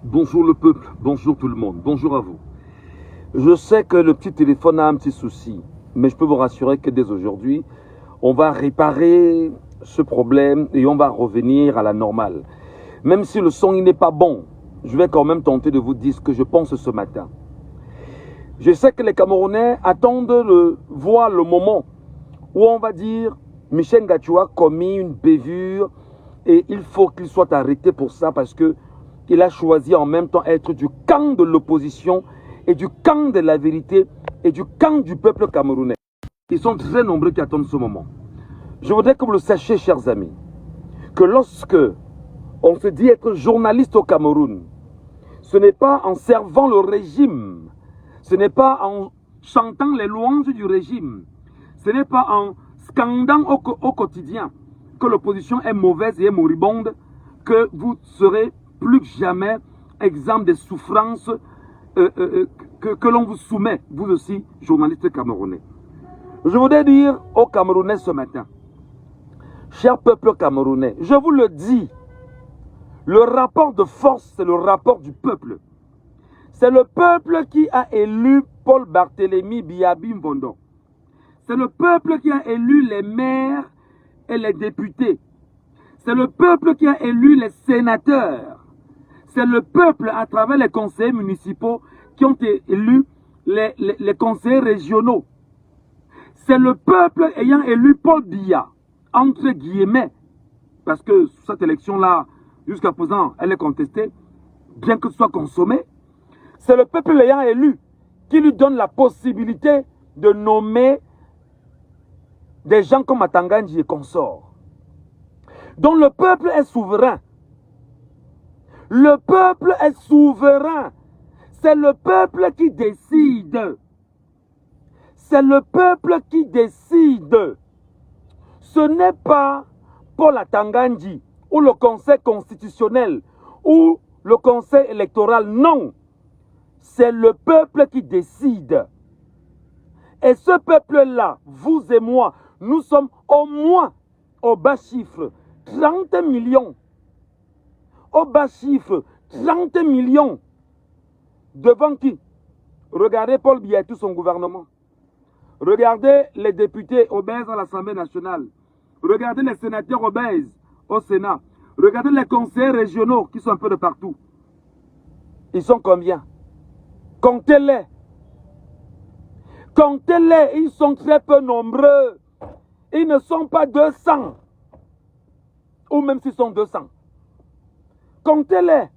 Bonjour le peuple, bonjour tout le monde, bonjour à vous. Je sais que le petit téléphone a un petit souci, mais je peux vous rassurer que dès aujourd'hui, on va réparer ce problème et on va revenir à la normale. Même si le son n'est pas bon, je vais quand même tenter de vous dire ce que je pense ce matin. Je sais que les Camerounais attendent voir le moment où on va dire Michel Ngattioua a commis une bévure et il faut qu'il soit arrêté pour ça parce qu'il a choisi en même temps être du camp de l'opposition et du camp de la vérité et du camp du peuple camerounais. Ils sont très nombreux qui attendent ce moment. Je voudrais que vous le sachiez, chers amis, que lorsque on se dit être journaliste au Cameroun, ce n'est pas en servant le régime, ce n'est pas en chantant les louanges du régime, ce n'est pas en scandant au quotidien que l'opposition est mauvaise et est moribonde, que vous serez plus que jamais exempt des souffrances que l'on vous soumet, vous aussi, journalistes camerounais. Je voudrais dire aux Camerounais ce matin, cher peuple camerounais, je vous le dis, le rapport de force, c'est le rapport du peuple. C'est le peuple qui a élu Paul Barthélémy Biabi Mvondo. C'est le peuple qui a élu les maires et les députés. C'est le peuple qui a élu les sénateurs. C'est le peuple à travers les conseillers municipaux qui ont élu les conseillers régionaux. C'est le peuple ayant élu Paul Biya, entre guillemets, parce que cette élection-là, jusqu'à présent, elle est contestée, bien que ce soit consommé. C'est le peuple l'ayant élu qui lui donne la possibilité de nommer des gens comme Atangandji et consorts. Donc le peuple est souverain. Le peuple est souverain. C'est le peuple qui décide. C'est le peuple qui décide. Ce n'est pas Paul Atangandji ou le Conseil constitutionnel ou le Conseil électoral. Non. C'est le peuple qui décide. Et ce peuple-là, vous et moi, nous sommes au moins, au bas chiffre, 30 millions. Au bas chiffre, 30 millions. Devant qui? Regardez Paul Biya et tout son gouvernement. Regardez les députés obèses à l'Assemblée nationale. Regardez les sénateurs obèses au Sénat. Regardez les conseillers régionaux qui sont un peu de partout. Ils sont combien? Comptez-les. Comptez-les, ils sont très peu nombreux. Ils ne sont pas 200. Ou même s'ils sont 200. Comptez-les.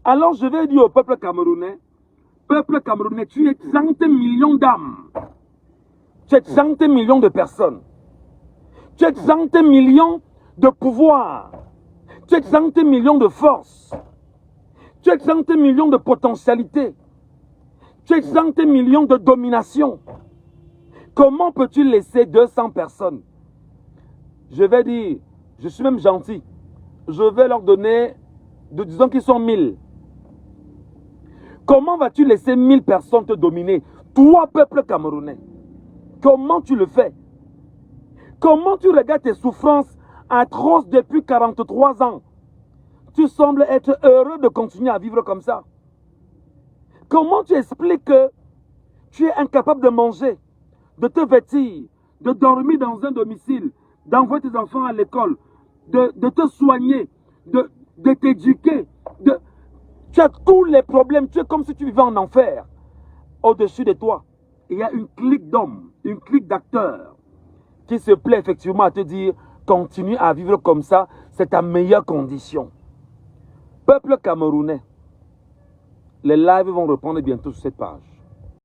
Alors je vais dire au peuple camerounais, tu es 30 millions d'âmes. Tu es 30 millions de personnes. Tu es 30 millions de pouvoir. Tu es 30 millions de force. Tu es 30 millions de potentialité. Tu es 30 millions de domination. Comment peux-tu laisser 200 personnes? Je vais dire, je suis même gentil. Je vais leur donner, disons qu'ils sont 1000. Comment vas-tu laisser 1000 personnes te dominer? Toi, peuple camerounais. Comment tu le fais? Comment tu regardes tes souffrances atroces depuis 43 ans? Tu sembles être heureux de continuer à vivre comme ça. Comment tu expliques que tu es incapable de manger, de te vêtir, de dormir dans un domicile, d'envoyer tes enfants à l'école, de te soigner, de t'éduquer, tu as tous les problèmes, tu es comme si tu vivais en enfer. Au-dessus de toi, il y a une clique d'hommes, une clique d'acteurs qui se plaît effectivement à te dire continue à vivre comme ça, c'est ta meilleure condition. Peuple camerounais, les lives vont reprendre bientôt sur cette page.